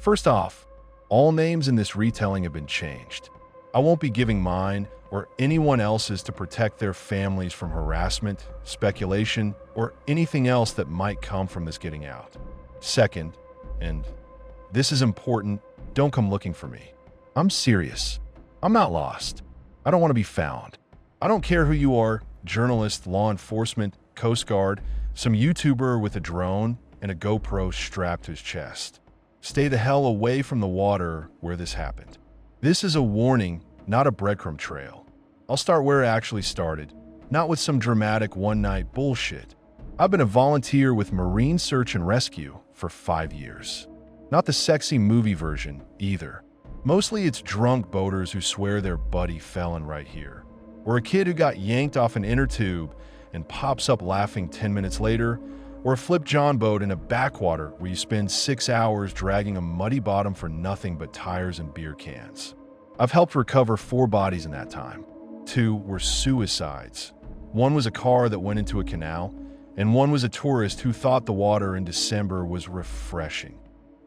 First off, all names in this retelling have been changed. I won't be giving mine or anyone else's to protect their families from harassment, speculation, or anything else that might come from this getting out. Second, and this is important, don't come looking for me. I'm serious. I'm not lost. I don't want to be found. I don't care who you are, journalist, law enforcement, Coast Guard, some YouTuber with a drone and a GoPro strapped to his chest. Stay the hell away from the water where this happened. This is a warning, not a breadcrumb trail. I'll start where it actually started, not with some dramatic one-night bullshit. I've been a volunteer with Marine Search and Rescue for 5 years. Not the sexy movie version, either. Mostly it's drunk boaters who swear their buddy fell in right here. Or a kid who got yanked off an inner tube and pops up laughing 10 minutes later, or a flip John boat in a backwater where you spend 6 hours dragging a muddy bottom for nothing but tires and beer cans. I've helped recover 4 bodies in that time. 2 were suicides. 1 was a car that went into a canal, and 1 was a tourist who thought the water in December was refreshing.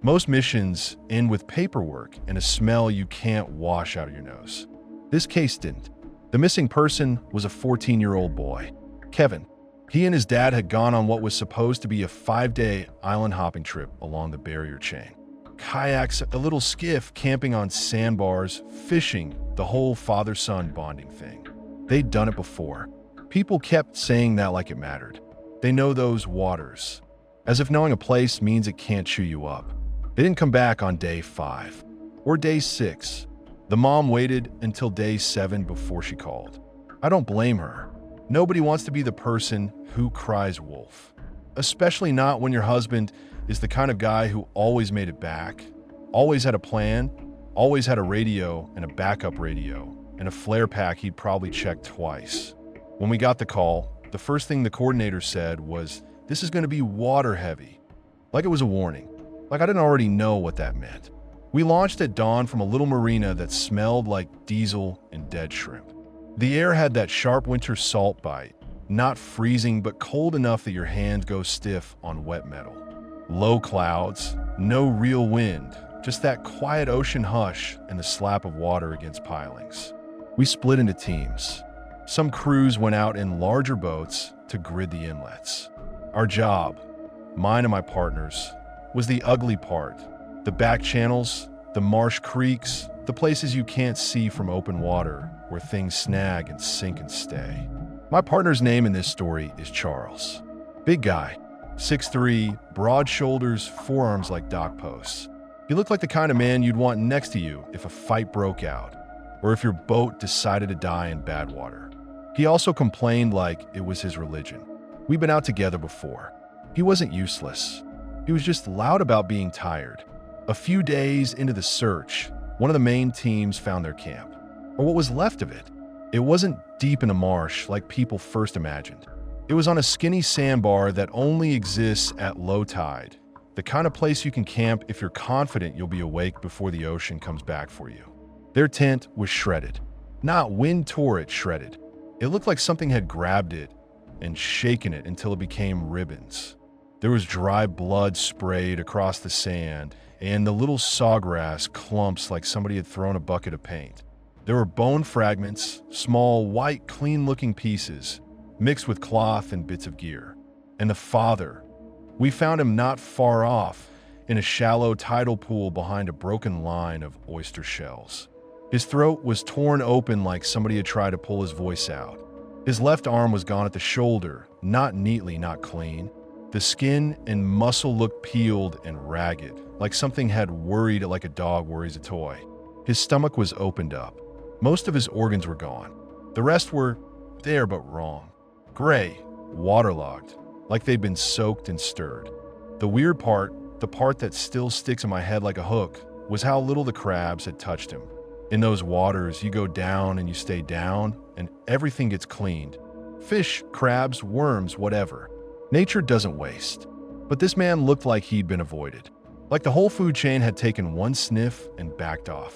Most missions end with paperwork and a smell you can't wash out of your nose. This case didn't. The missing person was a 14-year-old boy, Kevin. He and his dad had gone on what was supposed to be a 5-day island hopping trip along the barrier chain. Kayaks, a little skiff, camping on sandbars, fishing, the whole father-son bonding thing. They'd done it before. People kept saying that like it mattered. They know those waters. As if knowing a place means it can't chew you up. They didn't come back on day 5 or day 6. The mom waited until day 7 before she called. I don't blame her. Nobody wants to be the person who cries wolf. Especially not when your husband is the kind of guy who always made it back, always had a plan, always had a radio and a backup radio, and a flare pack he'd probably checked twice. When we got the call, the first thing the coordinator said was, "This is going to be water heavy." Like it was a warning. Like I didn't already know what that meant. We launched at dawn from a little marina that smelled like diesel and dead shrimp. The air had that sharp winter salt bite, not freezing but cold enough that your hands go stiff on wet metal. Low clouds, no real wind, just that quiet ocean hush and the slap of water against pilings. We split into teams. Some crews went out in larger boats to grid the inlets. Our job, mine and my partners, was the ugly part. The back channels, the marsh creeks, the places you can't see from open water, where things snag and sink and stay. My partner's name in this story is Charles. Big guy, 6'3", broad shoulders, forearms like dock posts. He looked like the kind of man you'd want next to you if a fight broke out, or if your boat decided to die in bad water. He also complained like it was his religion. We'd been out together before. He wasn't useless. He was just loud about being tired. A few days into the search, one of the main teams found their camp, or what was left of it. It wasn't deep in a marsh like people first imagined. It was on a skinny sandbar that only exists at low tide, the kind of place you can camp if you're confident you'll be awake before the ocean comes back for you. Their tent was shredded. Not wind tore it shredded. It looked like something had grabbed it and shaken it until it became ribbons. There was dry blood sprayed across the sand, and the little sawgrass clumps like somebody had thrown a bucket of paint. There were bone fragments, small, white, clean-looking pieces, mixed with cloth and bits of gear. And the father, we found him not far off, in a shallow tidal pool behind a broken line of oyster shells. His throat was torn open like somebody had tried to pull his voice out. His left arm was gone at the shoulder, not neatly, not clean. The skin and muscle looked peeled and ragged, like something had worried it like a dog worries a toy. His stomach was opened up. Most of his organs were gone. The rest were there but wrong. Gray, waterlogged, like they'd been soaked and stirred. The weird part, the part that still sticks in my head like a hook, was how little the crabs had touched him. In those waters, you go down and you stay down, and everything gets cleaned. Fish, crabs, worms, whatever. Nature doesn't waste. But this man looked like he'd been avoided. Like the whole food chain had taken one sniff and backed off.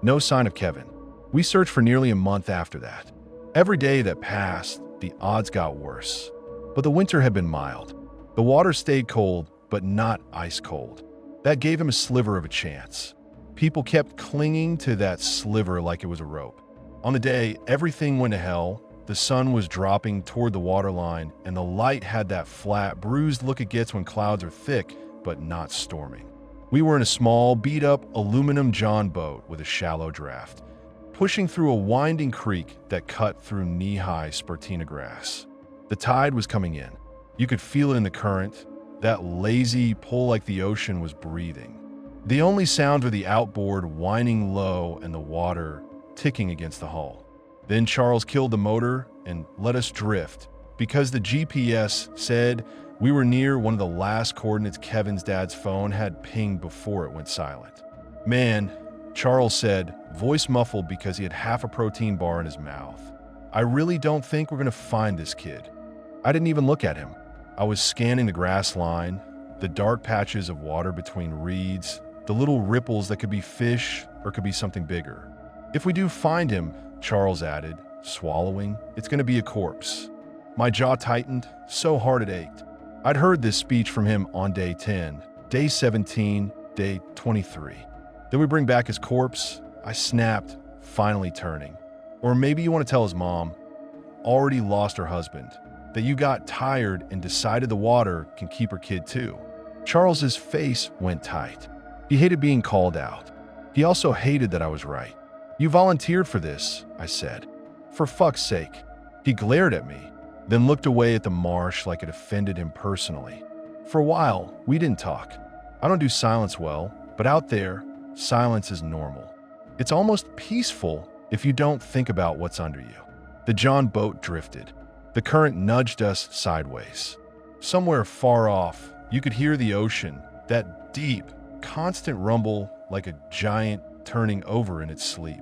No sign of Kevin. We searched for nearly a month after that. Every day that passed, the odds got worse. But the winter had been mild. The water stayed cold, but not ice cold. That gave him a sliver of a chance. People kept clinging to that sliver like it was a rope. On the day everything went to hell, the sun was dropping toward the waterline, and the light had that flat, bruised look it gets when clouds are thick but not storming. We were in a small, beat-up aluminum John boat with a shallow draft, pushing through a winding creek that cut through knee-high Spartina grass. The tide was coming in. You could feel it in the current. That lazy pull like the ocean was breathing. The only sound were the outboard whining low and the water ticking against the hull. Then Charles killed the motor and let us drift because the GPS said we were near one of the last coordinates Kevin's dad's phone had pinged before it went silent. "Man," Charles said, voice muffled because he had half a protein bar in his mouth, "I really don't think we're going to find this kid." I didn't even look at him. I was scanning the grass line, the dark patches of water between reeds, the little ripples that could be fish or could be something bigger. "If we do find him," Charles added, swallowing, "it's going to be a corpse." My jaw tightened, so hard it ached. I'd heard this speech from him on day 10, day 17, day 23. Then we bring back his corpse? I snapped, finally turning. Or maybe you want to tell his mom, already lost her husband, that you got tired and decided the water can keep her kid too. Charles's face went tight. He hated being called out. He also hated that I was right. "You volunteered for this," I said. "For fuck's sake." He glared at me, then looked away at the marsh like it offended him personally. For a while, we didn't talk. I don't do silence well, but out there, silence is normal. It's almost peaceful if you don't think about what's under you. The John boat drifted. The current nudged us sideways. Somewhere far off, you could hear the ocean, that deep, constant rumble like a giant turning over in its sleep.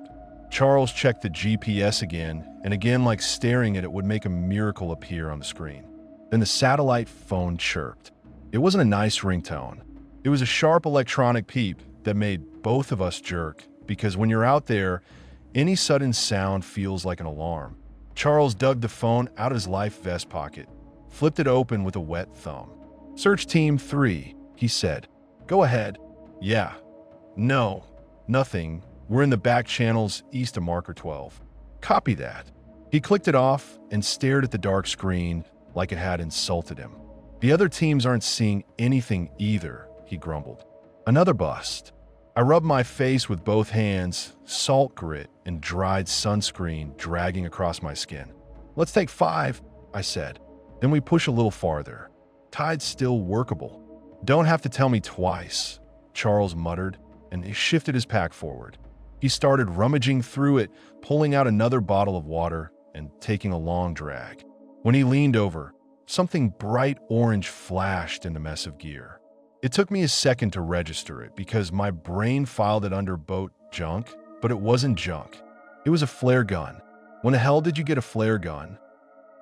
Charles checked the GPS again, and again like staring at it would make a miracle appear on the screen. Then the satellite phone chirped. It wasn't a nice ringtone. It was a sharp electronic peep that made both of us jerk, because when you're out there, any sudden sound feels like an alarm. Charles dug the phone out of his life vest pocket, flipped it open with a wet thumb. "Search Team 3, he said. "Go ahead." "Yeah." "No." "Nothing. We're in the back channels east of Marker 12. "Copy that." He clicked it off and stared at the dark screen like it had insulted him. "The other teams aren't seeing anything either," he grumbled. "Another bust." I rubbed my face with both hands, salt grit and dried sunscreen dragging across my skin. "Let's take 5, I said. "Then we push a little farther. Tide's still workable." "Don't have to tell me twice," Charles muttered, and he shifted his pack forward. He started rummaging through it, pulling out another bottle of water and taking a long drag. When he leaned over, something bright orange flashed in the mess of gear. It took me a second to register it because my brain filed it under boat junk, but it wasn't junk. It was a flare gun. "When the hell did you get a flare gun?"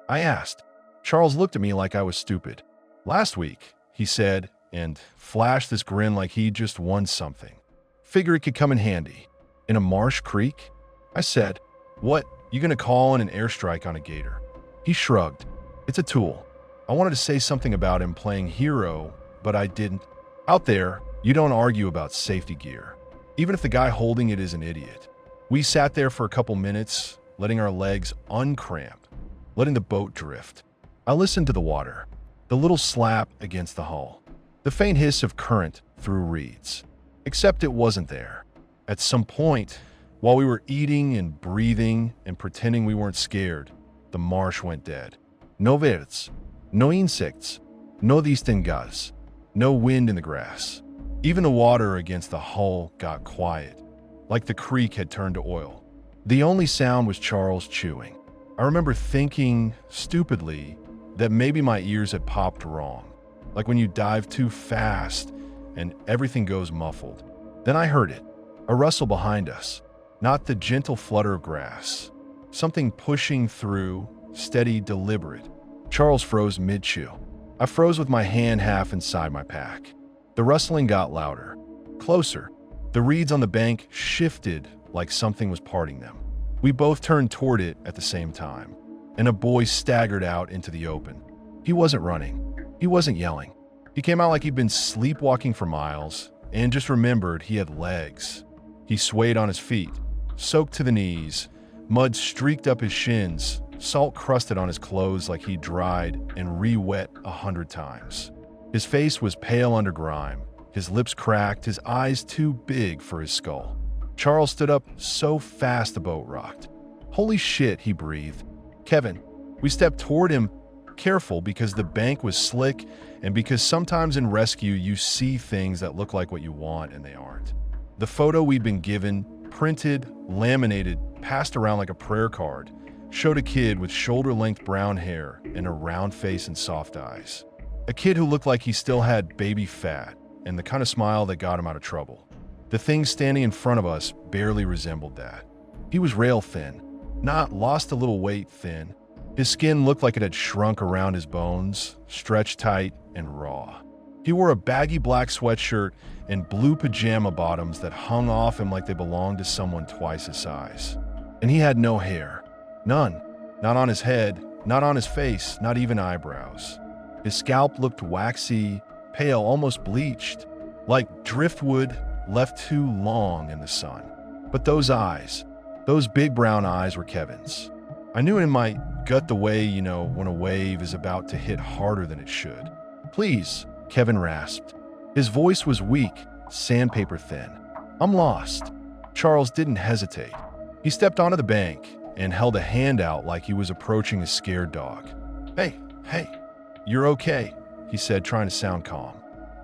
I asked. Charles looked at me like I was stupid. "Last week," he said, and flashed this grin like he'd just won something. "Figure it could come in handy." "In a marsh creek?" I said. "What, you gonna call in an airstrike on a gator?" He shrugged. "It's a tool." I wanted to say something about him playing hero, but I didn't. Out there, you don't argue about safety gear, even if the guy holding it is an idiot. We sat there for a couple minutes, letting our legs uncramp, letting the boat drift. I listened to the water, the little slap against the hull, the faint hiss of current through reeds. Except it wasn't there. At some point, while we were eating and breathing and pretending we weren't scared, the marsh went dead. No birds, no insects, no distingas, no wind in the grass. Even the water against the hull got quiet, like the creek had turned to oil. The only sound was Charles chewing. I remember thinking, stupidly, that maybe my ears had popped wrong, like when you dive too fast and everything goes muffled. Then I heard it, a rustle behind us, not the gentle flutter of grass. Something pushing through, steady, deliberate. Charles froze mid-chew. I froze with my hand half inside my pack. The rustling got louder, closer. The reeds on the bank shifted like something was parting them. We both turned toward it at the same time, and a boy staggered out into the open. He wasn't running. He wasn't yelling. He came out like he'd been sleepwalking for miles, and just remembered he had legs. He swayed on his feet, soaked to the knees, mud streaked up his shins, salt crusted on his clothes like he dried and re-wet 100 times. His face was pale under grime, his lips cracked, his eyes too big for his skull. Charles stood up so fast the boat rocked. "Holy shit," he breathed. "Kevin." We stepped toward him, careful because the bank was slick and because sometimes in rescue you see things that look like what you want and they aren't. The photo we'd been given, printed, laminated, passed around like a prayer card, showed a kid with shoulder-length brown hair and a round face and soft eyes. A kid who looked like he still had baby fat and the kind of smile that got him out of trouble. The thing standing in front of us barely resembled that. He was rail thin, not lost a little weight thin. His skin looked like it had shrunk around his bones, stretched tight and raw. He wore a baggy black sweatshirt and blue pajama bottoms that hung off him like they belonged to someone twice his size. And he had no hair. None. Not on his head, not on his face, not even eyebrows. His scalp looked waxy, pale, almost bleached, like driftwood left too long in the sun. But those eyes, those big brown eyes were Kevin's. I knew in my gut the way, when a wave is about to hit harder than it should. "Please," Kevin rasped. His voice was weak, sandpaper thin. "I'm lost." Charles didn't hesitate. He stepped onto the bank and held a hand out like he was approaching a scared dog. Hey, you're okay," he said, trying to sound calm.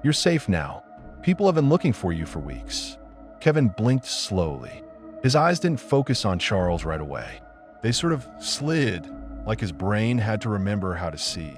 "You're safe now. People have been looking for you for weeks." Kevin blinked slowly. His eyes didn't focus on Charles right away. They sort of slid, like his brain had to remember how to see.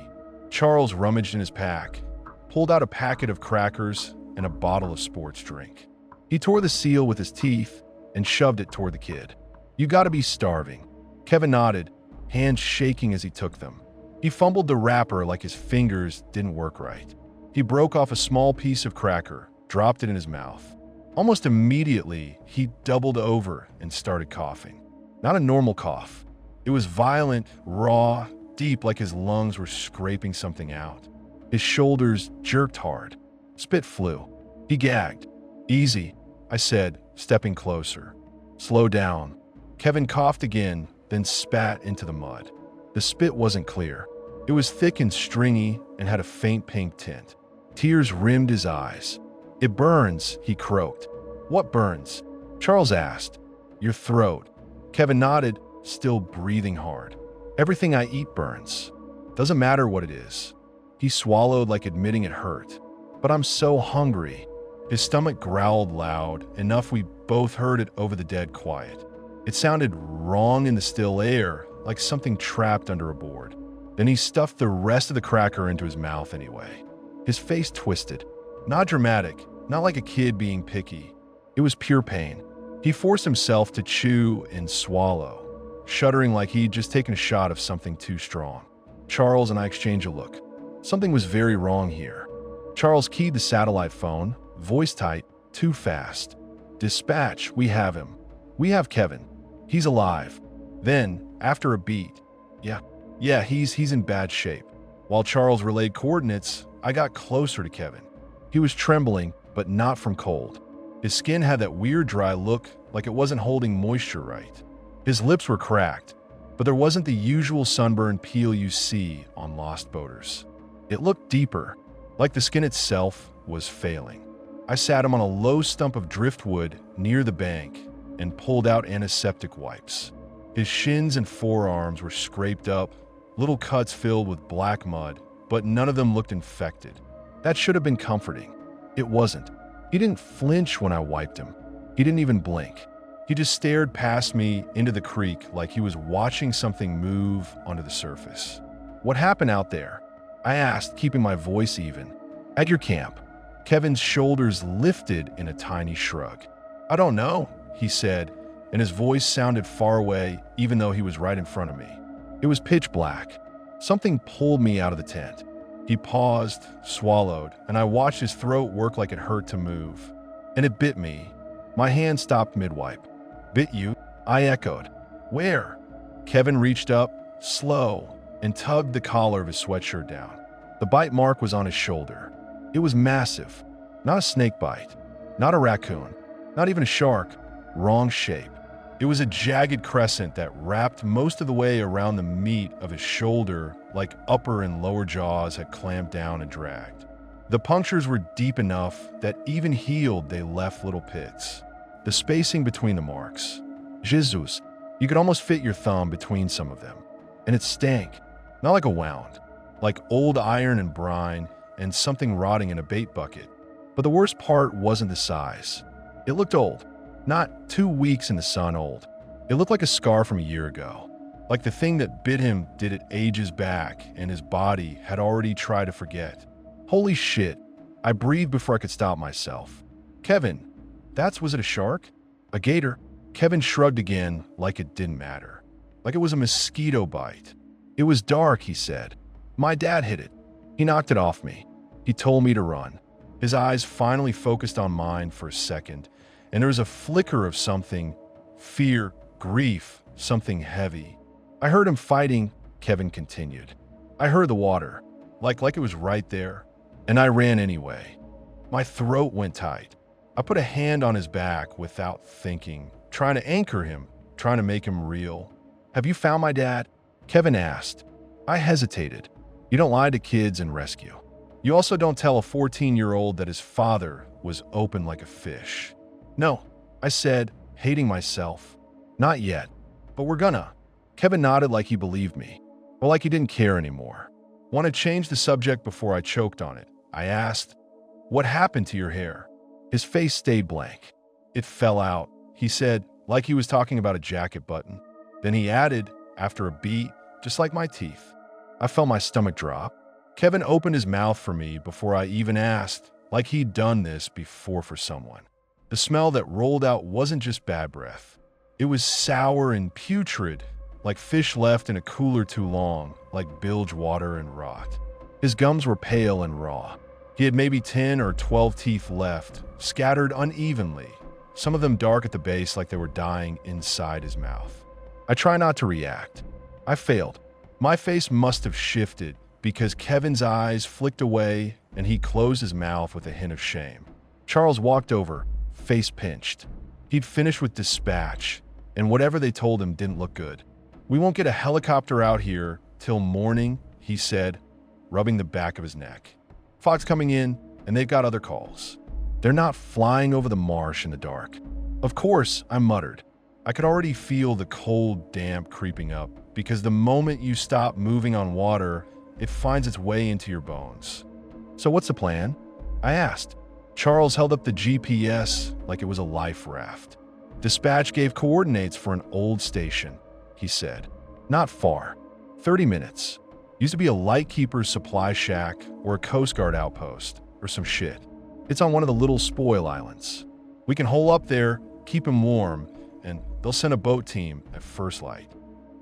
Charles rummaged in his pack, pulled out a packet of crackers and a bottle of sports drink. He tore the seal with his teeth and shoved it toward the kid. "You gotta be starving." Kevin nodded, hands shaking as he took them. He fumbled the wrapper like his fingers didn't work right. He broke off a small piece of cracker, dropped it in his mouth. Almost immediately, he doubled over and started coughing. Not a normal cough. It was violent, raw, deep, like his lungs were scraping something out. His shoulders jerked hard. Spit flew. He gagged. "Easy," I said, stepping closer. "Slow down." Kevin coughed again, then spat into the mud. The spit wasn't clear. It was thick and stringy and had a faint pink tint. Tears rimmed his eyes. "It burns," he croaked. "What burns?" Charles asked. "Your throat." Kevin nodded, still breathing hard. "Everything I eat burns. Doesn't matter what it is." He swallowed like admitting it hurt. "But I'm so hungry." His stomach growled loud, enough we both heard it over the dead quiet. It sounded wrong in the still air, like something trapped under a board. Then he stuffed the rest of the cracker into his mouth anyway. His face twisted. Not dramatic, not like a kid being picky. It was pure pain. He forced himself to chew and swallow, shuddering like he'd just taken a shot of something too strong. Charles and I exchanged a look. Something was very wrong here. Charles keyed the satellite phone, voice tight, too fast. "Dispatch, we have him. We have Kevin. He's alive." Then, after a beat, Yeah, he's in bad shape. While Charles relayed coordinates, I got closer to Kevin. He was trembling, but not from cold. His skin had that weird dry look, like it wasn't holding moisture right. His lips were cracked, but there wasn't the usual sunburn peel you see on lost boaters. It looked deeper, like the skin itself was failing. I sat him on a low stump of driftwood near the bank and pulled out antiseptic wipes. His shins and forearms were scraped up, little cuts filled with black mud, but none of them looked infected. That should have been comforting. It wasn't. He didn't flinch when I wiped him. He didn't even blink. He just stared past me into the creek like he was watching something move onto the surface. "What happened out there?" I asked, keeping my voice even. "At your camp." Kevin's shoulders lifted in a tiny shrug. "I don't know," he said, and his voice sounded far away even though he was right in front of me. It was pitch black. Something pulled me out of the tent. He paused, swallowed, and I watched his throat work like it hurt to move. And it bit me. My hand stopped mid-wipe. "Bit you?" I echoed. "Where?" Kevin reached up, slow, and tugged the collar of his sweatshirt down. The bite mark was on his shoulder. It was massive. Not a snake bite. Not a raccoon, not even a shark. Wrong shape. It was a jagged crescent that wrapped most of the way around the meat of his shoulder, like upper and lower jaws had clamped down and dragged. The punctures were deep enough that even healed they left little pits. The spacing between the marks. Jesus, you could almost fit your thumb between some of them. And it stank. Not like a wound. Like old iron and brine and something rotting in a bait bucket. But the worst part wasn't the size. It looked old. Not 2 weeks in the sun old. It looked like a scar from a year ago. Like the thing that bit him did it ages back and his body had already tried to forget. Holy shit. I breathed before I could stop myself. Kevin, was it a shark? A gator? Kevin shrugged again like it didn't matter. Like it was a mosquito bite. It was dark, he said. My dad hit it. He knocked it off me. He told me to run. His eyes finally focused on mine for a second, and there was a flicker of something, fear, grief, something heavy. I heard him fighting, Kevin continued. I heard the water, like it was right there, and I ran anyway. My throat went tight. I put a hand on his back without thinking, trying to anchor him, trying to make him real. Have you found my dad? Kevin asked. I hesitated. You don't lie to kids in rescue. You also don't tell a 14-year-old that his father was open like a fish. No, I said, hating myself. Not yet, but we're gonna. Kevin nodded like he believed me, or like he didn't care anymore. Want to change the subject before I choked on it. I asked, what happened to your hair? His face stayed blank. It fell out, he said, like he was talking about a jacket button. Then he added, after a beat, just like my teeth. I felt my stomach drop. Kevin opened his mouth for me before I even asked, like he'd done this before for someone. The smell that rolled out wasn't just bad breath. It was sour and putrid, like fish left in a cooler too long, like bilge water and rot. His gums were pale and raw. He had maybe 10 or 12 teeth left, scattered unevenly, some of them dark at the base like they were dying inside his mouth. I try not to react. I failed. My face must have shifted because Kevin's eyes flicked away and he closed his mouth with a hint of shame. Charles walked over, face pinched. He'd finished with dispatch, and whatever they told him didn't look good. We won't get a helicopter out here till morning, he said, rubbing the back of his neck. Fog's coming in, and they've got other calls. They're not flying over the marsh in the dark. Of course, I muttered. I could already feel the cold damp creeping up, because the moment you stop moving on water, it finds its way into your bones. So what's the plan? I asked. Charles held up the GPS like it was a life raft. Dispatch gave coordinates for an old station, he said. Not far. 30 minutes. Used to be a lightkeeper's supply shack or a Coast Guard outpost or some shit. It's on one of the little spoil islands. We can hole up there, keep him warm, and they'll send a boat team at first light.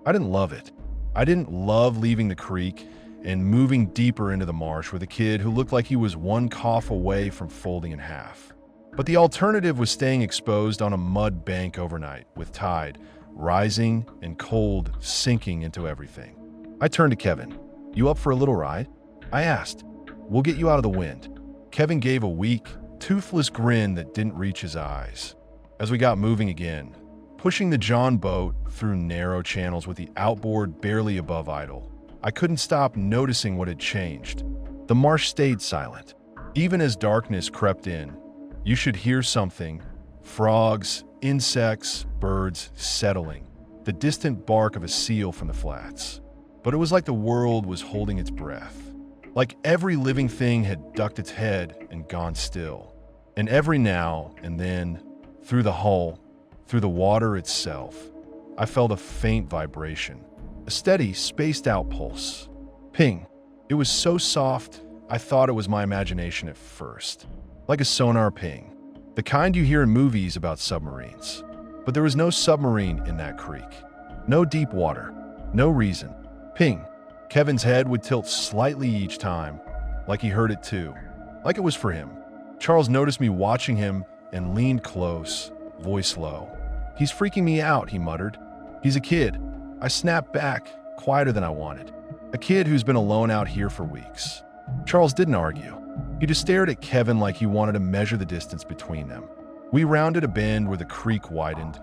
I didn't love it. I didn't love leaving the creek and moving deeper into the marsh with a kid who looked like he was one cough away from folding in half. But the alternative was staying exposed on a mud bank overnight with tide rising and cold sinking into everything. I turned to Kevin. You up for a little ride? I asked. We'll get you out of the wind. Kevin gave a weak, toothless grin that didn't reach his eyes. As we got moving again, pushing the John boat through narrow channels with the outboard barely above idle, I couldn't stop noticing what had changed. The marsh stayed silent. Even as darkness crept in, you should hear something. Frogs, insects, birds settling. The distant bark of a seal from the flats. But it was like the world was holding its breath. Like every living thing had ducked its head and gone still. And every now and then, through the hull, through the water itself, I felt a faint vibration. A steady, spaced-out pulse. Ping. It was so soft, I thought it was my imagination at first. Like a sonar ping. The kind you hear in movies about submarines. But there was no submarine in that creek. No deep water. No reason. Ping. Kevin's head would tilt slightly each time, like he heard it too. Like it was for him. Charles noticed me watching him and leaned close, voice low. He's freaking me out, he muttered. He's a kid. I snapped back, quieter than I wanted. A kid who's been alone out here for weeks. Charles didn't argue. He just stared at Kevin like he wanted to measure the distance between them. We rounded a bend where the creek widened,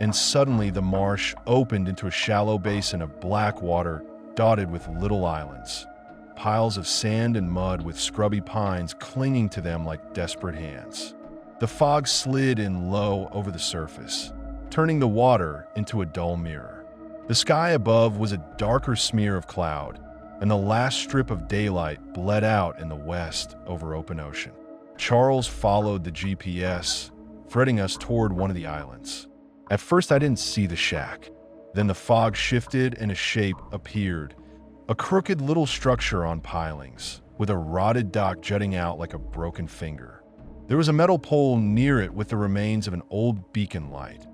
and suddenly the marsh opened into a shallow basin of black water dotted with little islands. Piles of sand and mud with scrubby pines clinging to them like desperate hands. The fog slid in low over the surface, turning the water into a dull mirror. The sky above was a darker smear of cloud, and the last strip of daylight bled out in the west over open ocean. Charles followed the GPS, threading us toward one of the islands. At first I didn't see the shack. Then the fog shifted and a shape appeared. A crooked little structure on pilings, with a rotted dock jutting out like a broken finger. There was a metal pole near it with the remains of an old beacon light.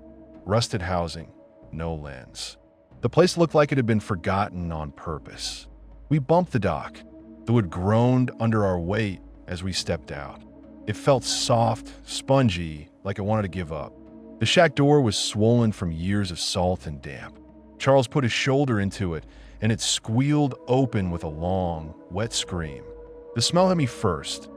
Rusted housing, no lens. The place looked like it had been forgotten on purpose. We bumped the dock. The wood groaned under our weight as we stepped out. It felt soft, spongy, like it wanted to give up. The shack door was swollen from years of salt and damp. Charles put his shoulder into it, and it squealed open with a long, wet scream. The smell hit me first.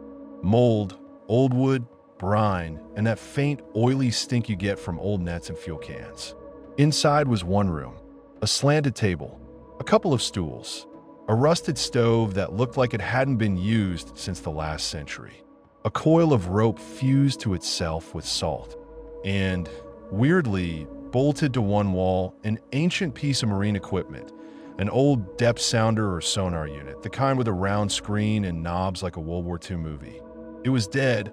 Mold, old wood, brine, and that faint, oily stink you get from old nets and fuel cans. Inside was one room, a slanted table, a couple of stools, a rusted stove that looked like it hadn't been used since the last century. A coil of rope fused to itself with salt, and, weirdly, bolted to one wall, an ancient piece of marine equipment, an old depth sounder or sonar unit, the kind with a round screen and knobs like a World War II movie. It was dead,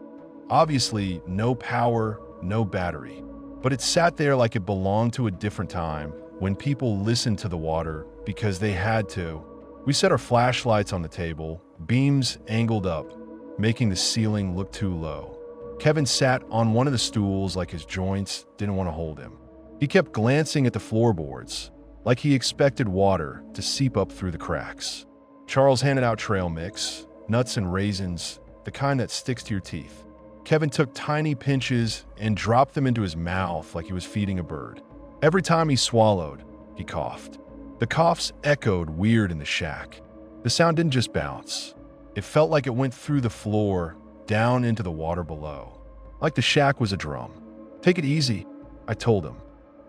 obviously no power, no battery, but it sat there like it belonged to a different time when people listened to the water because they had to. We set our flashlights on the table, beams angled up, making the ceiling look too low. Kevin sat on one of the stools like his joints didn't want to hold him. He kept glancing at the floorboards, like he expected water to seep up through the cracks. Charles handed out trail mix, nuts and raisins, the kind that sticks to your teeth. Kevin took tiny pinches and dropped them into his mouth like he was feeding a bird. Every time he swallowed, he coughed. The coughs echoed weird in the shack. The sound didn't just bounce. It felt like it went through the floor, down into the water below. Like the shack was a drum. "Take it easy," I told him.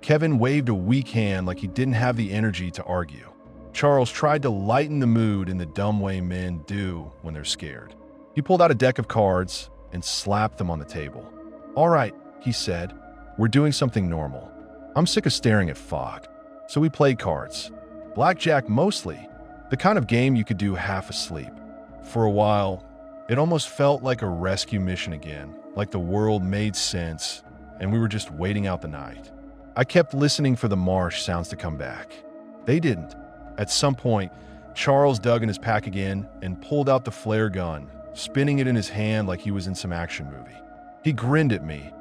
Kevin waved a weak hand like he didn't have the energy to argue. Charles tried to lighten the mood in the dumb way men do when they're scared. He pulled out a deck of cards and slapped them on the table. "All right," he said, "we're doing something normal. I'm sick of staring at fog." So we played cards. Blackjack mostly, the kind of game you could do half asleep. For a while, it almost felt like a rescue mission again, like the world made sense and we were just waiting out the night. I kept listening for the marsh sounds to come back. They didn't. At some point, Charles dug in his pack again and pulled out the flare gun, spinning it in his hand like he was in some action movie. He grinned at me.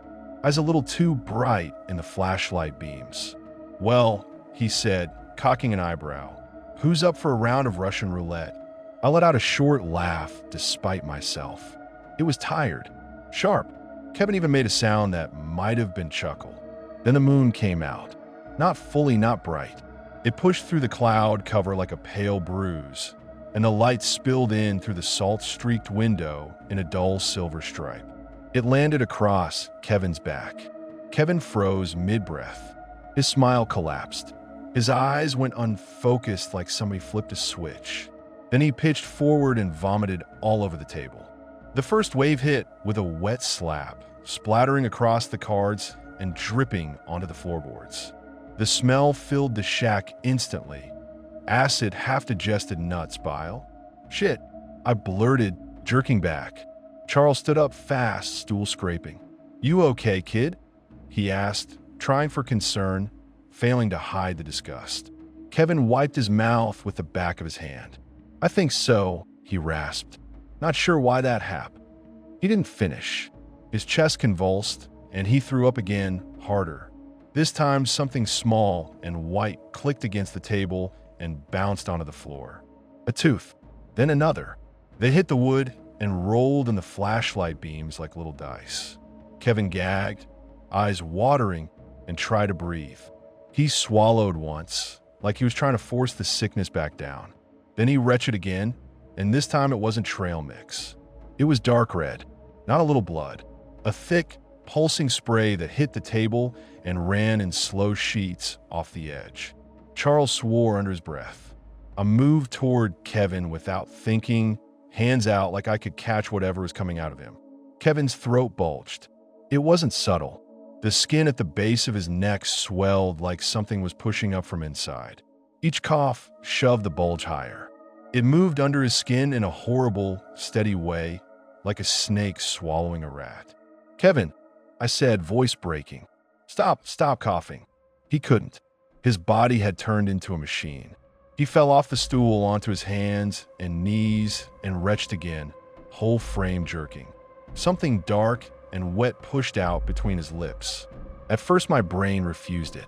I was a little too bright in the flashlight beams. "Well," he said, cocking an eyebrow, "who's up for a round of Russian roulette?" I let out a short laugh despite myself. It was tired, sharp. Kevin even made a sound that might have been chuckle. Then the moon came out. Not fully, not bright. It pushed through the cloud cover like a pale bruise, and the light spilled in through the salt-streaked window in a dull silver stripe. It landed across Kevin's back. Kevin froze mid-breath. His smile collapsed. His eyes went unfocused like somebody flipped a switch. Then he pitched forward and vomited all over the table. The first wave hit with a wet slap, splattering across the cards and dripping onto the floorboards. The smell filled the shack instantly. Acid, half-digested nuts bile. "Shit," I blurted, jerking back. Charles stood up fast, stool scraping. "You okay, kid?" he asked, trying for concern, failing to hide the disgust. Kevin wiped his mouth with the back of his hand. "I think so," he rasped. Not sure why that happened. He didn't finish. His chest convulsed, and he threw up again, harder. This time, something small and white clicked against the table and bounced onto the floor. A tooth, then another. They hit the wood and rolled in the flashlight beams like little dice. Kevin gagged, eyes watering, and tried to breathe. He swallowed once, like he was trying to force the sickness back down. Then he retched again, and this time it wasn't trail mix. It was dark red, not a little blood. A thick, pulsing spray that hit the table and ran in slow sheets off the edge. Charles swore under his breath. I moved toward Kevin without thinking, hands out like I could catch whatever was coming out of him. Kevin's throat bulged. It wasn't subtle. The skin at the base of his neck swelled like something was pushing up from inside. Each cough shoved the bulge higher. It moved under his skin in a horrible, steady way, like a snake swallowing a rat. "Kevin," I said, voice breaking. Stop coughing." He couldn't. His body had turned into a machine. He fell off the stool onto his hands and knees and retched again, whole frame jerking. Something dark and wet pushed out between his lips. At first, my brain refused it.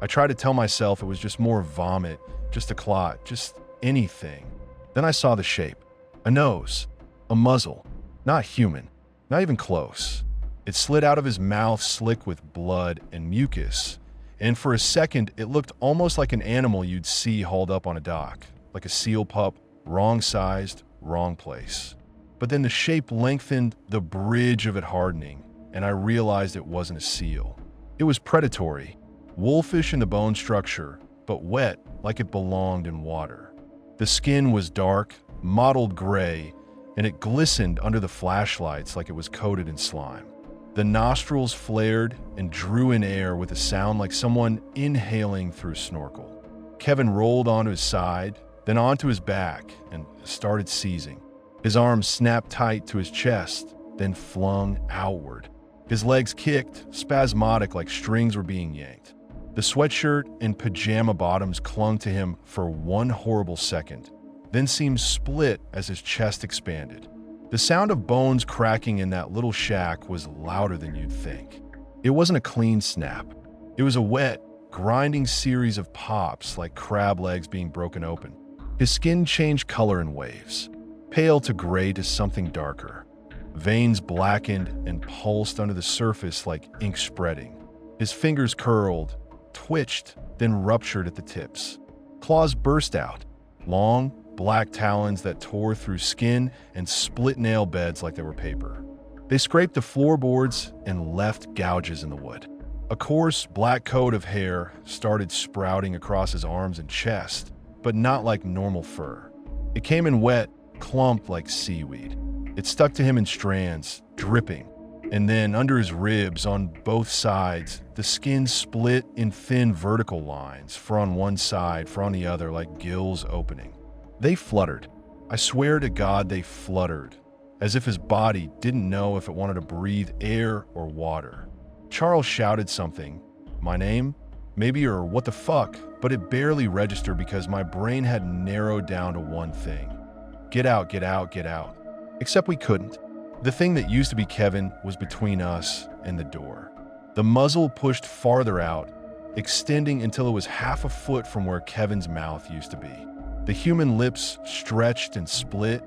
I tried to tell myself it was just more vomit, just a clot, just anything. Then I saw the shape. A nose. A muzzle. Not human. Not even close. It slid out of his mouth slick with blood and mucus, and for a second it looked almost like an animal you'd see hauled up on a dock, like a seal pup, wrong sized, wrong place. But then the shape lengthened, the bridge of it hardening, and I realized it wasn't a seal. It was predatory, wolfish in the bone structure, but wet like it belonged in water. The skin was dark, mottled gray, and it glistened under the flashlights like it was coated in slime. The nostrils flared and drew in air with a sound like someone inhaling through a snorkel. Kevin rolled onto his side, then onto his back, and started seizing. His arms snapped tight to his chest, then flung outward. His legs kicked, spasmodic like strings were being yanked. The sweatshirt and pajama bottoms clung to him for one horrible second, then seemed split as his chest expanded. The sound of bones cracking in that little shack was louder than you'd think. It wasn't a clean snap. It was a wet, grinding series of pops like crab legs being broken open. His skin changed color in waves, pale to gray to something darker. Veins blackened and pulsed under the surface like ink spreading. His fingers curled, twitched, then ruptured at the tips. Claws burst out, long, black talons that tore through skin and split nail beds like they were paper. They scraped the floorboards and left gouges in the wood. A coarse, black coat of hair started sprouting across his arms and chest, but not like normal fur. It came in wet, clumped like seaweed. It stuck to him in strands, dripping. And then under his ribs on both sides, the skin split in thin vertical lines, for on one side, for on the other, like gills opening. They fluttered. I swear to God they fluttered, as if his body didn't know if it wanted to breathe air or water. Charles shouted something, my name, maybe, or what the fuck, but it barely registered because my brain had narrowed down to one thing. Get out, get out, get out. Except we couldn't. The thing that used to be Kevin was between us and the door. The muzzle pushed farther out, extending until it was half a foot from where Kevin's mouth used to be. The human lips stretched and split,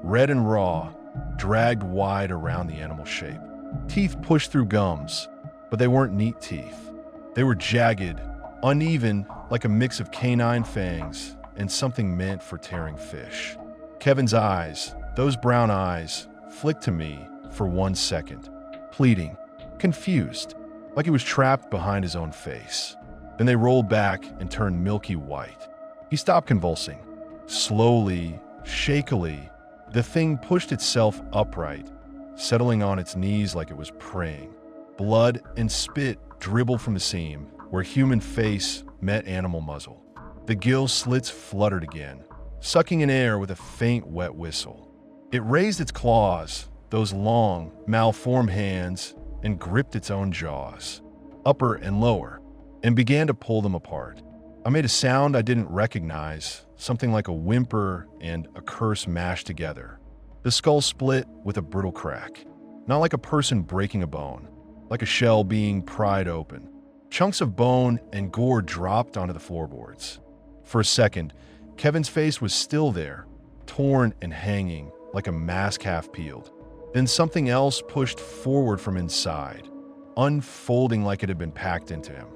red and raw, dragged wide around the animal shape. Teeth pushed through gums, but they weren't neat teeth. They were jagged, uneven, like a mix of canine fangs and something meant for tearing fish. Kevin's eyes, those brown eyes, flicked to me for 1 second, pleading, confused, like he was trapped behind his own face. Then they rolled back and turned milky white. He stopped convulsing. Slowly, shakily, the thing pushed itself upright, settling on its knees like it was praying. Blood and spit dribbled from the seam where human face met animal muzzle. The gill slits fluttered again, sucking in air with a faint wet whistle. It raised its claws, those long, malformed hands, and gripped its own jaws, upper and lower, and began to pull them apart. I made a sound I didn't recognize, something like a whimper and a curse mashed together. The skull split with a brittle crack, not like a person breaking a bone, like a shell being pried open. Chunks of bone and gore dropped onto the floorboards. For a second, Kevin's face was still there, torn and hanging, like a mask half peeled. Then something else pushed forward from inside, unfolding like it had been packed into him.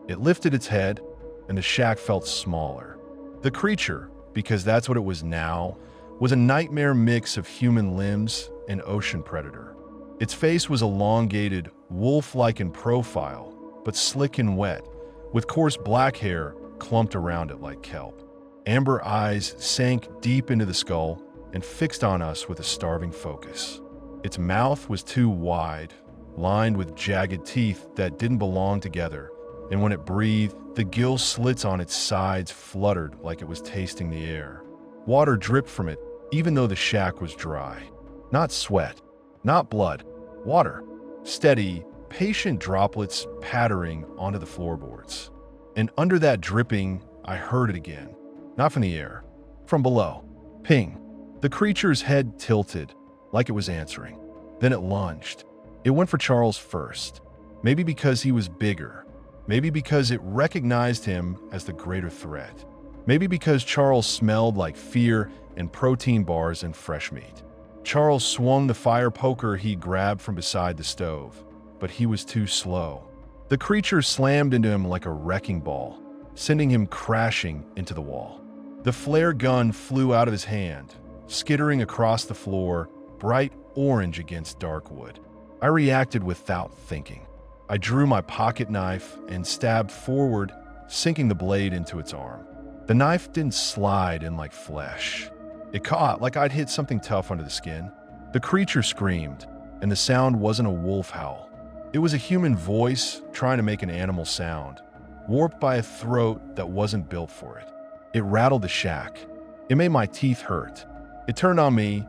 It lifted its head, and the shack felt smaller. The creature, because that's what it was now, was a nightmare mix of human limbs an ocean predator. Its face was elongated, wolf-like in profile, but slick and wet, with coarse black hair clumped around it like kelp. Amber eyes sank deep into the skull and fixed on us with a starving focus. Its mouth was too wide, lined with jagged teeth that didn't belong together, and when it breathed, the gill slits on its sides fluttered like it was tasting the air. Water dripped from it, even though the shack was dry. Not sweat, not blood, water. Steady, patient droplets pattering onto the floorboards. And under that dripping, I heard it again. Not from the air, from below. Ping. The creature's head tilted, like it was answering. Then it lunged. It went for Charles first. Maybe because he was bigger. Maybe because it recognized him as the greater threat. Maybe because Charles smelled like fear and protein bars and fresh meat. Charles swung the fire poker he grabbed from beside the stove, but he was too slow. The creature slammed into him like a wrecking ball, sending him crashing into the wall. The flare gun flew out of his hand, skittering across the floor, bright orange against dark wood. I reacted without thinking. I drew my pocket knife and stabbed forward, sinking the blade into its arm. The knife didn't slide in like flesh. It caught like I'd hit something tough under the skin. The creature screamed, and the sound wasn't a wolf howl. It was a human voice trying to make an animal sound, warped by a throat that wasn't built for it. It rattled the shack. It made my teeth hurt. It turned on me,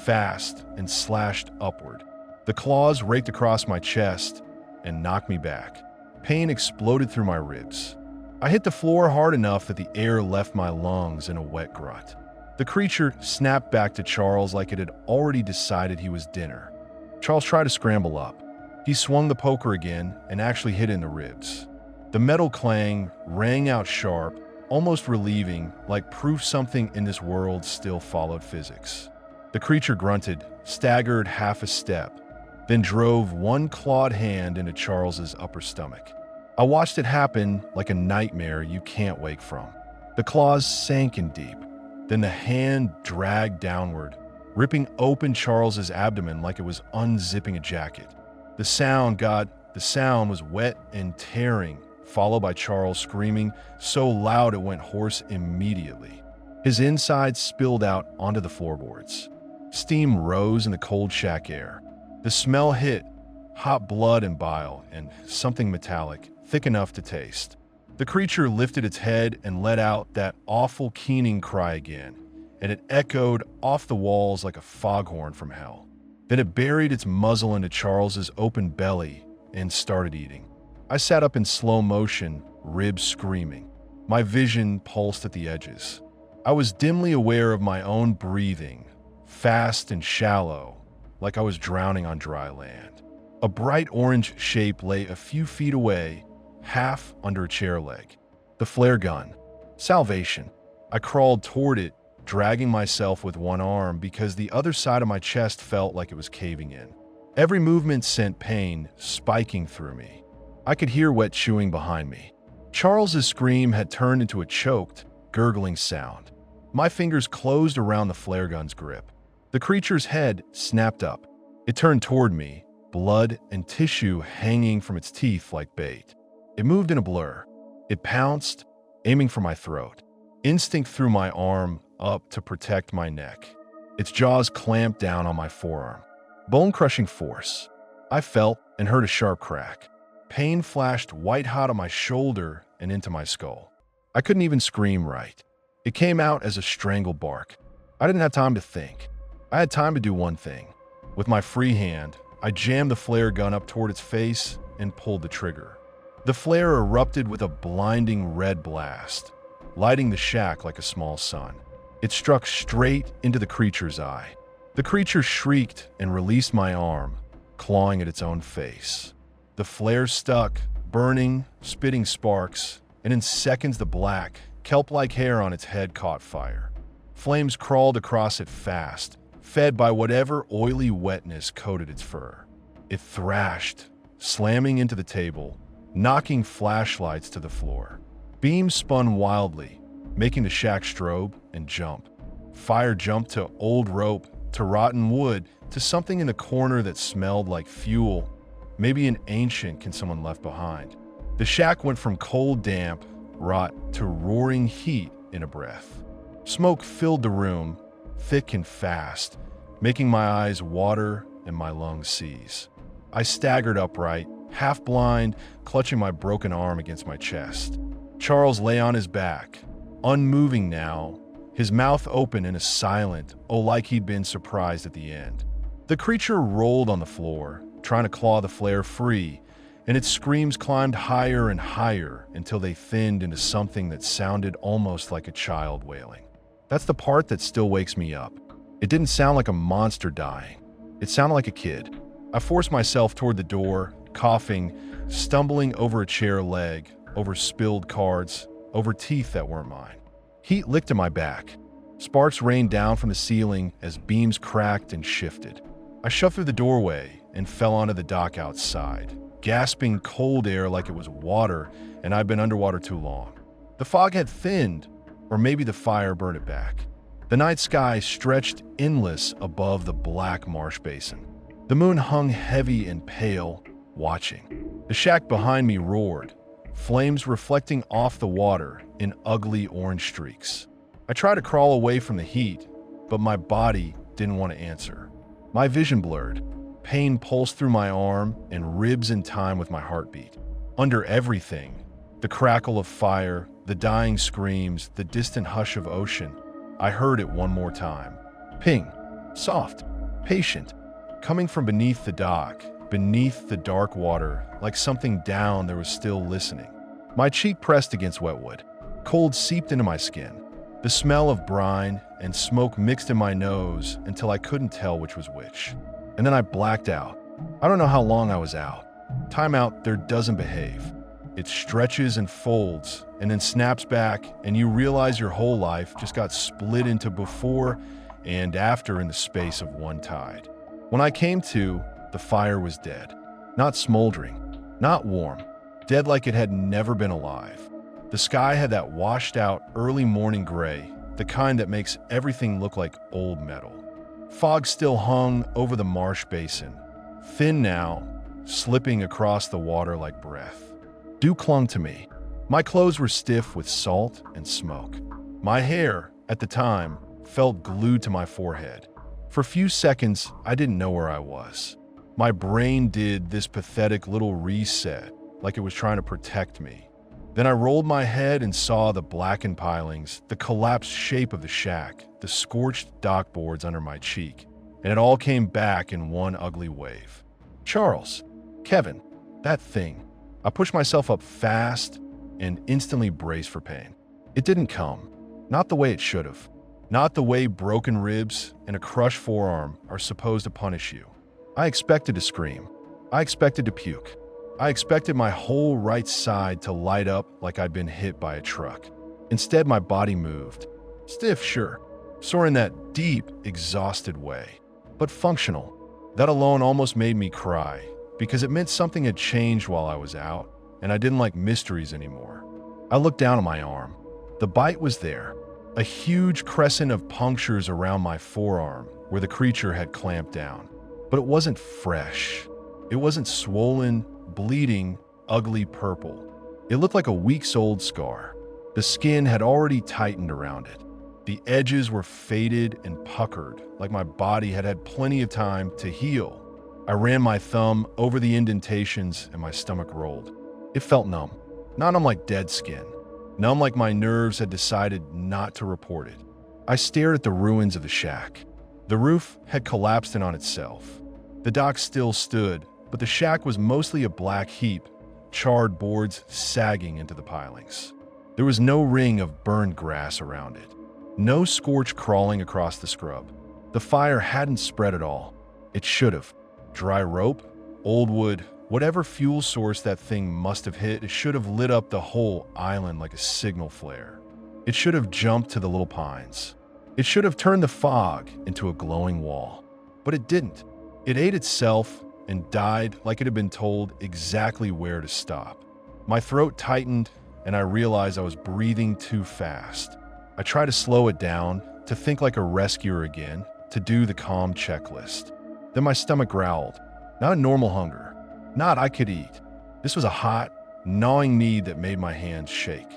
fast, and slashed upward. The claws raked across my chest and knocked me back. Pain exploded through my ribs. I hit the floor hard enough that the air left my lungs in a wet grut. The creature snapped back to Charles like it had already decided he was dinner. Charles tried to scramble up. He swung the poker again and actually hit in the ribs. The metal clang rang out sharp, almost relieving, like proof something in this world still followed physics. The creature grunted, staggered half a step, then drove one clawed hand into Charles's upper stomach. I watched it happen like a nightmare you can't wake from. The claws sank in deep. Then the hand dragged downward, ripping open Charles's abdomen like it was unzipping a jacket. The sound was wet and tearing, followed by Charles screaming so loud it went hoarse immediately. His insides spilled out onto the floorboards. Steam rose in the cold shack air. The smell hit, hot blood and bile, and something metallic, thick enough to taste. The creature lifted its head and let out that awful keening cry again, and it echoed off the walls like a foghorn from hell. Then it buried its muzzle into Charles's open belly and started eating. I sat up in slow motion, ribs screaming. My vision pulsed at the edges. I was dimly aware of my own breathing, fast and shallow, like I was drowning on dry land. A bright orange shape lay a few feet away, half under a chair leg. The flare gun. Salvation. I crawled toward it, dragging myself with one arm because the other side of my chest felt like it was caving in. Every movement sent pain spiking through me. I could hear wet chewing behind me. Charles's scream had turned into a choked, gurgling sound. My fingers closed around the flare gun's grip. The creature's head snapped up. It turned toward me, blood and tissue hanging from its teeth like bait. It moved in a blur. It pounced, aiming for my throat. Instinct threw my arm up to protect my neck. Its jaws clamped down on my forearm. Bone-crushing force. I felt and heard a sharp crack. Pain flashed white-hot on my shoulder and into my skull. I couldn't even scream right. It came out as a strangled bark. I didn't have time to think. I had time to do one thing. With my free hand, I jammed the flare gun up toward its face and pulled the trigger. The flare erupted with a blinding red blast, lighting the shack like a small sun. It struck straight into the creature's eye. The creature shrieked and released my arm, clawing at its own face. The flare stuck, burning, spitting sparks, and in seconds the black, kelp-like hair on its head caught fire. Flames crawled across it fast, fed by whatever oily wetness coated its fur. It thrashed, slamming into the table, knocking flashlights to the floor. Beams spun wildly, making the shack strobe and jump. Fire jumped to old rope, to rotten wood, to something in the corner that smelled like fuel, maybe an ancient can someone left behind. The shack went from cold, damp rot to roaring heat in a breath. Smoke filled the room, thick and fast, making my eyes water and my lungs seize. I staggered upright, half blind, clutching my broken arm against my chest. Charles lay on his back, unmoving now, his mouth open in a silent, like he'd been surprised at the end. The creature rolled on the floor, trying to claw the flare free, and its screams climbed higher and higher until they thinned into something that sounded almost like a child wailing. That's the part that still wakes me up. It didn't sound like a monster dying. It sounded like a kid. I forced myself toward the door, coughing, stumbling over a chair leg, over spilled cards, over teeth that weren't mine. Heat licked at my back. Sparks rained down from the ceiling as beams cracked and shifted. I shoved through the doorway and fell onto the dock outside, gasping cold air like it was water, and I'd been underwater too long. The fog had thinned, or maybe the fire burned it back. The night sky stretched endless above the black marsh basin. The moon hung heavy and pale, watching. The shack behind me roared, flames reflecting off the water in ugly orange streaks. I tried to crawl away from the heat, but my body didn't want to answer. My vision blurred. Pain pulsed through my arm and ribs in time with my heartbeat. Under everything, the crackle of fire, the dying screams, the distant hush of ocean, I heard it one more time. Ping, soft, patient, coming from beneath the dock, beneath the dark water, like something down there was still listening. My cheek pressed against wetwood. Cold seeped into my skin. The smell of brine and smoke mixed in my nose until I couldn't tell which was which. And then I blacked out. I don't know how long I was out. Time out there doesn't behave. It stretches and folds and then snaps back, and you realize your whole life just got split into before and after in the space of one tide. When I came to, the fire was dead. Not smoldering, not warm, dead like it had never been alive. The sky had that washed out early morning gray, the kind that makes everything look like old metal. Fog still hung over the marsh basin, thin now, slipping across the water like breath. Dew clung to me. My clothes were stiff with salt and smoke. My hair, at the time, felt glued to my forehead. For a few seconds, I didn't know where I was. My brain did this pathetic little reset, like it was trying to protect me. Then I rolled my head and saw the blackened pilings, the collapsed shape of the shack, the scorched dock boards under my cheek, and it all came back in one ugly wave. Charles, Kevin, that thing. I pushed myself up fast and instantly braced for pain. It didn't come. Not the way it should have. Not the way broken ribs and a crushed forearm are supposed to punish you. I expected to scream. I expected to puke. I expected my whole right side to light up like I'd been hit by a truck. Instead, my body moved. Stiff, sure. Sore in that deep, exhausted way. But functional. That alone almost made me cry, because it meant something had changed while I was out, and I didn't like mysteries anymore. I looked down at my arm. The bite was there, a huge crescent of punctures around my forearm where the creature had clamped down. But it wasn't fresh. It wasn't swollen, bleeding, ugly purple. It looked like a weeks-old scar. The skin had already tightened around it. The edges were faded and puckered, like my body had had plenty of time to heal. I ran my thumb over the indentations and my stomach rolled. It felt numb. Not numb like dead skin. Numb like my nerves had decided not to report it. I stared at the ruins of the shack. The roof had collapsed in on itself. The dock still stood, but the shack was mostly a black heap, charred boards sagging into the pilings. There was no ring of burned grass around it. No scorch crawling across the scrub. The fire hadn't spread at all. It should have. Dry rope, old wood, whatever fuel source that thing must have hit, it should have lit up the whole island like a signal flare. It should have jumped to the little pines. It should have turned the fog into a glowing wall. But it didn't. It ate itself and died like it had been told exactly where to stop. My throat tightened, and I realized I was breathing too fast. I tried to slow it down, to think like a rescuer again, to do the calm checklist. Then my stomach growled. Not a normal hunger. Not I could eat. This was a hot, gnawing need that made my hands shake.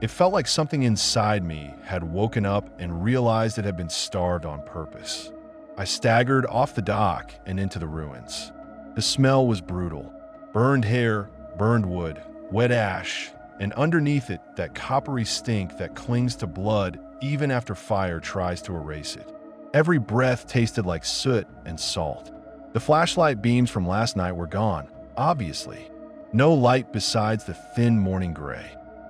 It felt like something inside me had woken up and realized it had been starved on purpose. I staggered off the dock and into the ruins. The smell was brutal. Burned hair, burned wood, wet ash, and underneath it, that coppery stink that clings to blood even after fire tries to erase it. Every breath tasted like soot and salt. The flashlight beams from last night were gone, obviously. No light besides the thin morning gray.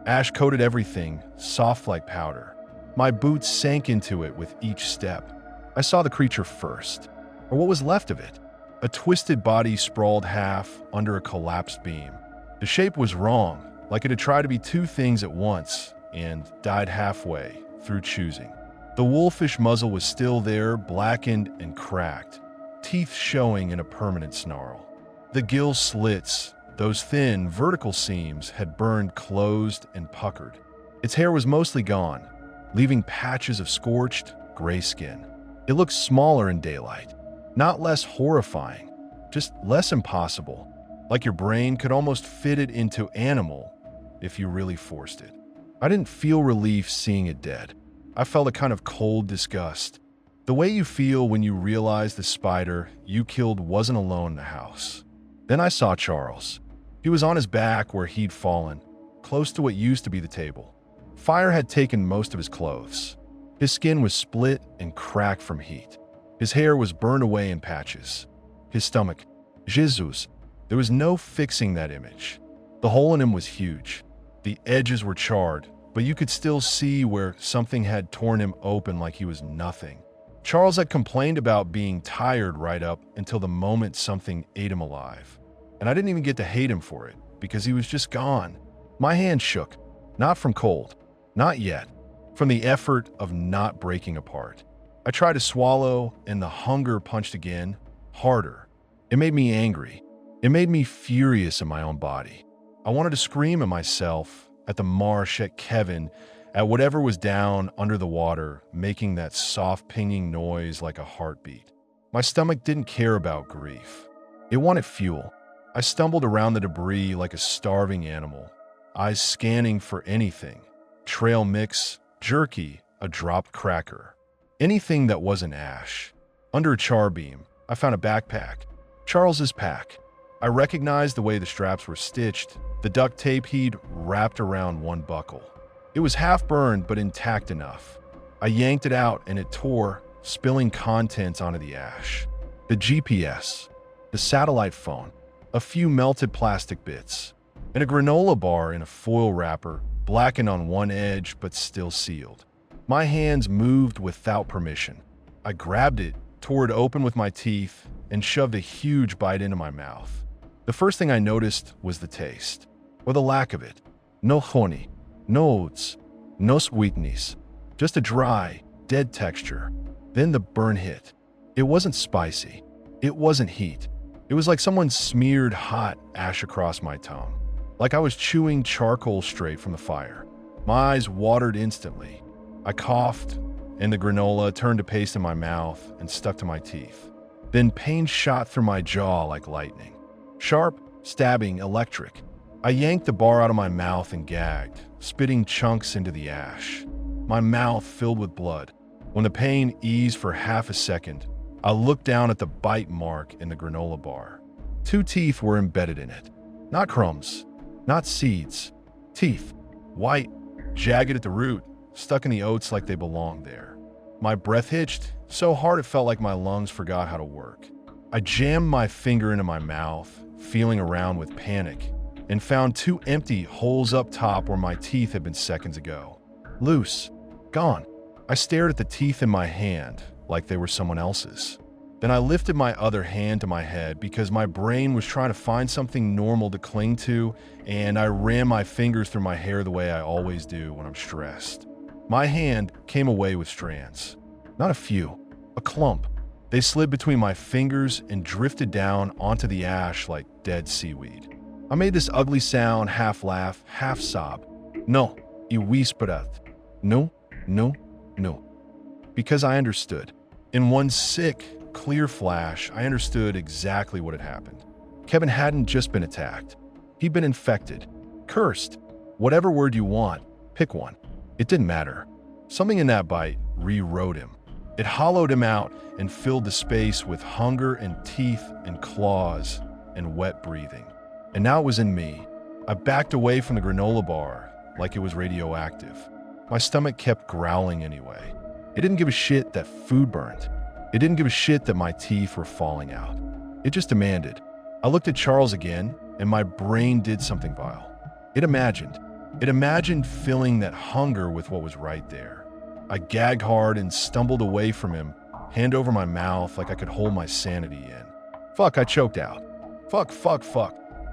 Ash coated everything, soft like powder. My boots sank into it with each step. I saw the creature first, or what was left of it. A twisted body sprawled half under a collapsed beam. The shape was wrong, like it had tried to be two things at once, and died halfway through choosing. The wolfish muzzle was still there, blackened and cracked, teeth showing in a permanent snarl. The gill slits, those thin, vertical seams, had burned closed and puckered. Its hair was mostly gone, leaving patches of scorched, gray skin. It looked smaller in daylight, not less horrifying, just less impossible, like your brain could almost fit it into animal if you really forced it. I didn't feel relief seeing it dead. I felt a kind of cold disgust, the way you feel when you realize the spider you killed wasn't alone in the house. Then I saw Charles. He was on his back where he'd fallen, close to what used to be the table. Fire had taken most of his clothes. His skin was split and cracked from heat. His hair was burned away in patches. His stomach, Jesus, there was no fixing that image. The hole in him was huge. The edges were charred, but you could still see where something had torn him open like he was nothing. Charles had complained about being tired right up until the moment something ate him alive. And I didn't even get to hate him for it, because he was just gone. My hand shook, not from cold, not yet, from the effort of not breaking apart. I tried to swallow, and the hunger punched again, harder. It made me angry. It made me furious in my own body. I wanted to scream at myself, at the marsh, at Kevin, at whatever was down under the water, making that soft pinging noise like a heartbeat. My stomach didn't care about grief. It wanted fuel. I stumbled around the debris like a starving animal, eyes scanning for anything. Trail mix, jerky, a dropped cracker. Anything that wasn't ash. Under a char beam, I found a backpack. Charles's pack. I recognized the way the straps were stitched, the duct tape he'd wrapped around one buckle. It was half burned but intact enough. I yanked it out and it tore, spilling contents onto the ash. The GPS, the satellite phone, a few melted plastic bits, and a granola bar in a foil wrapper, blackened on one edge but still sealed. My hands moved without permission. I grabbed it, tore it open with my teeth, and shoved a huge bite into my mouth. The first thing I noticed was the taste, or the lack of it. No honey, no oats, no sweetness, just a dry, dead texture. Then the burn hit. It wasn't spicy. It wasn't heat. It was like someone smeared hot ash across my tongue, like I was chewing charcoal straight from the fire. My eyes watered instantly. I coughed, and the granola turned to paste in my mouth and stuck to my teeth. Then pain shot through my jaw like lightning. Sharp, stabbing, electric. I yanked the bar out of my mouth and gagged, spitting chunks into the ash. My mouth filled with blood. When the pain eased for half a second, I looked down at the bite mark in the granola bar. 2 teeth were embedded in it. Not crumbs, not seeds. Teeth, white, jagged at the root, stuck in the oats like they belonged there. My breath hitched so hard it felt like my lungs forgot how to work. I jammed my finger into my mouth, feeling around with panic, and found 2 empty holes up top where my teeth had been seconds ago. Loose. Gone. I stared at the teeth in my hand like they were someone else's. Then I lifted my other hand to my head because my brain was trying to find something normal to cling to, and I ran my fingers through my hair the way I always do when I'm stressed. My hand came away with strands. Not a few, a clump. They slid between my fingers and drifted down onto the ash like dead seaweed. I made this ugly sound, half laugh, half sob. No, y whispered. No, no, no. Because I understood. In one sick, clear flash, I understood exactly what had happened. Kevin hadn't just been attacked. He'd been infected, cursed. Whatever word you want, pick one. It didn't matter. Something in that bite rewrote him. It hollowed him out and filled the space with hunger and teeth and claws and wet breathing. And now it was in me. I backed away from the granola bar like it was radioactive. My stomach kept growling anyway. It didn't give a shit that food burned. It didn't give a shit that my teeth were falling out. It just demanded. I looked at Charles again, and my brain did something vile. It imagined filling that hunger with what was right there. I gagged hard and stumbled away from him, hand over my mouth like I could hold my sanity in. Fuck, I choked out. Fuck.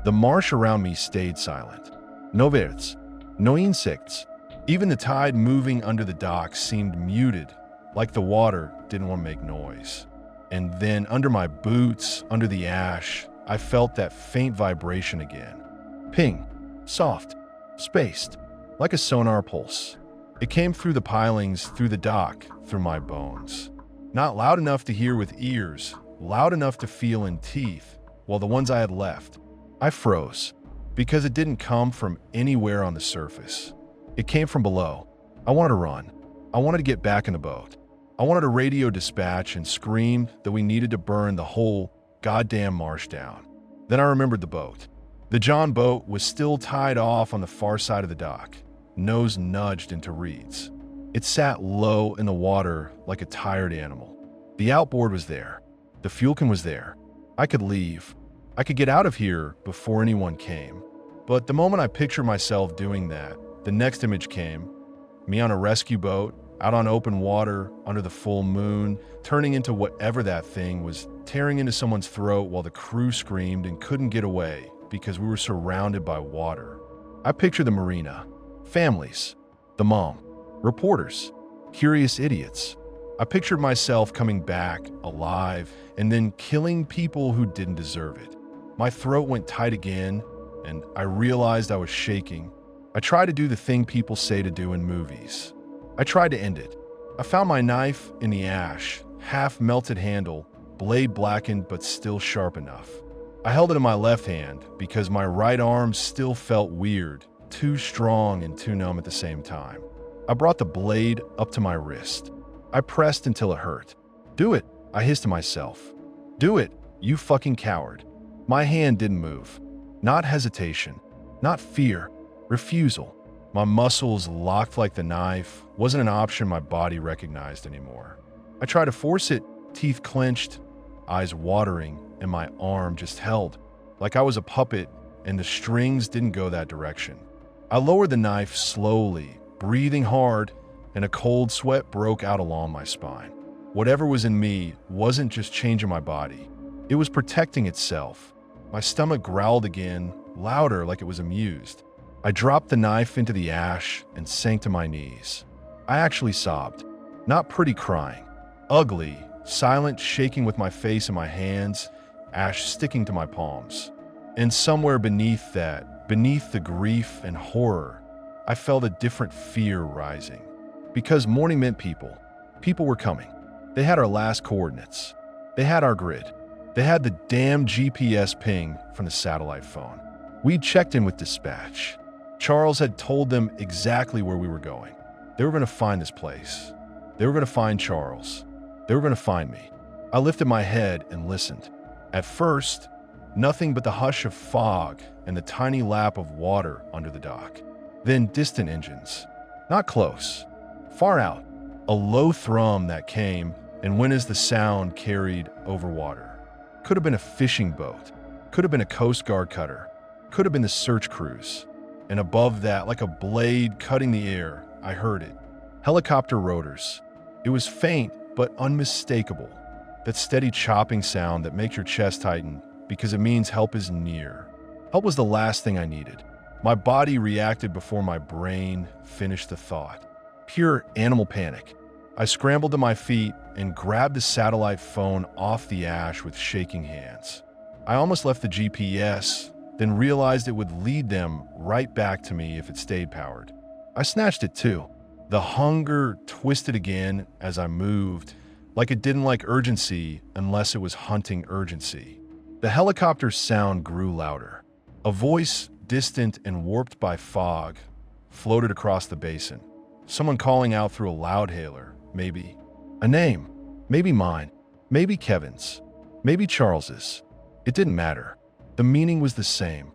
The marsh around me stayed silent. No birds, no insects. Even the tide moving under the dock seemed muted, like the water didn't want to make noise. And then under my boots, under the ash, I felt that faint vibration again. Ping, soft, spaced, like a sonar pulse. It came through the pilings, through the dock, through my bones. Not loud enough to hear with ears, loud enough to feel in teeth, while the ones I had left. I froze, because it didn't come from anywhere on the surface. It came from below. I wanted to run. I wanted to get back in the boat. I wanted to radio dispatch and scream that we needed to burn the whole goddamn marsh down. Then I remembered the boat. The John boat was still tied off on the far side of the dock, nose nudged into reeds. It sat low in the water like a tired animal. The outboard was there. The fuel can was there. I could leave. I could get out of here before anyone came. But the moment I pictured myself doing that, the next image came. Me on a rescue boat, out on open water, under the full moon, turning into whatever that thing was, tearing into someone's throat while the crew screamed and couldn't get away because we were surrounded by water. I pictured the marina, families, the mom, reporters, curious idiots. I pictured myself coming back, alive, and then killing people who didn't deserve it. My throat went tight again, and I realized I was shaking. I tried to do the thing people say to do in movies. I tried to end it. I found my knife in the ash, half-melted handle, blade blackened but still sharp enough. I held it in my left hand because my right arm still felt weird, too strong and too numb at the same time. I brought the blade up to my wrist. I pressed until it hurt. Do it, I hissed to myself. Do it, you fucking coward. My hand didn't move. Not hesitation, not fear, refusal. My muscles locked like the knife wasn't an option my body recognized anymore. I tried to force it, teeth clenched, eyes watering, and my arm just held, like I was a puppet and the strings didn't go that direction. I lowered the knife slowly, breathing hard, and a cold sweat broke out along my spine. Whatever was in me wasn't just changing my body. It was protecting itself. My stomach growled again, louder like it was amused. I dropped the knife into the ash and sank to my knees. I actually sobbed. Not pretty crying. Ugly, silent, shaking with my face in my hands, ash sticking to my palms. And somewhere beneath that, beneath the grief and horror, I felt a different fear rising. Because morning meant people. People were coming. They had our last coordinates. They had our grid. They had the damn GPS ping from the satellite phone. We'd checked in with dispatch. Charles had told them exactly where we were going. They were going to find this place. They were going to find Charles. They were going to find me. I lifted my head and listened. At first, nothing but the hush of fog and the tiny lap of water under the dock. Then distant engines. Not close. Far out. A low thrum that came and went as the sound carried over water. Could have been a fishing boat. Could have been a Coast Guard cutter. Could have been the search crews. And above that, like a blade cutting the air, I heard it. Helicopter rotors. It was faint, but unmistakable. That steady chopping sound that makes your chest tighten because it means help is near. Help was the last thing I needed. My body reacted before my brain finished the thought. Pure animal panic. I scrambled to my feet and grabbed the satellite phone off the ash with shaking hands. I almost left the GPS, then realized it would lead them right back to me if it stayed powered. I snatched it too. The hunger twisted again as I moved, like it didn't like urgency unless it was hunting urgency. The helicopter's sound grew louder. A voice, distant and warped by fog, floated across the basin. Someone calling out through a loudhailer, maybe. A name, maybe mine, maybe Kevin's, maybe Charles's. It didn't matter. The meaning was the same.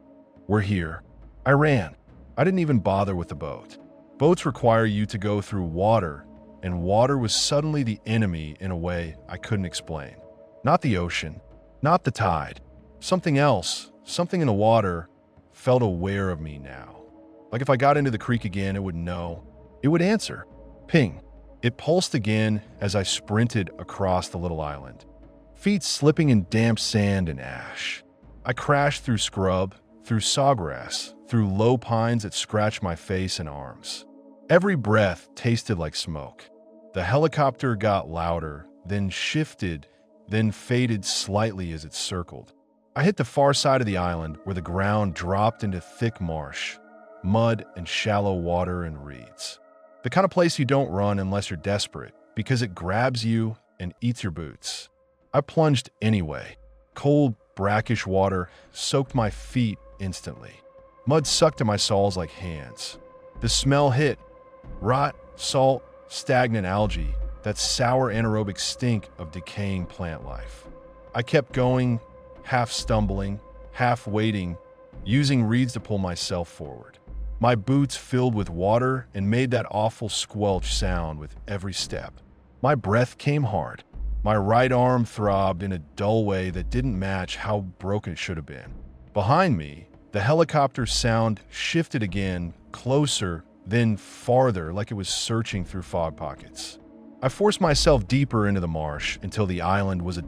We're here. I ran. I didn't even bother with the boat. Boats require you to go through water, and water was suddenly the enemy in a way I couldn't explain. Not the ocean, not the tide. Something else, something in the water, felt aware of me now. Like if I got into the creek again, it would know. It would answer. Ping. It pulsed again as I sprinted across the little island, feet slipping in damp sand and ash. I crashed through scrub, through sawgrass, through low pines that scratched my face and arms. Every breath tasted like smoke. The helicopter got louder, then shifted, then faded slightly as it circled. I hit the far side of the island where the ground dropped into thick marsh, mud and shallow water and reeds. The kind of place you don't run unless you're desperate, because it grabs you and eats your boots. I plunged anyway. Cold, brackish water soaked my feet instantly. Mud sucked at my soles like hands. The smell hit. Rot, salt, stagnant algae, that sour anaerobic stink of decaying plant life. I kept going, half stumbling, half waiting, using reeds to pull myself forward. My boots filled with water and made that awful squelch sound with every step. My breath came hard. My right arm throbbed in a dull way that didn't match how broken it should have been. Behind me, the helicopter's sound shifted again, closer, then farther, like it was searching through fog pockets. I forced myself deeper into the marsh until the island was a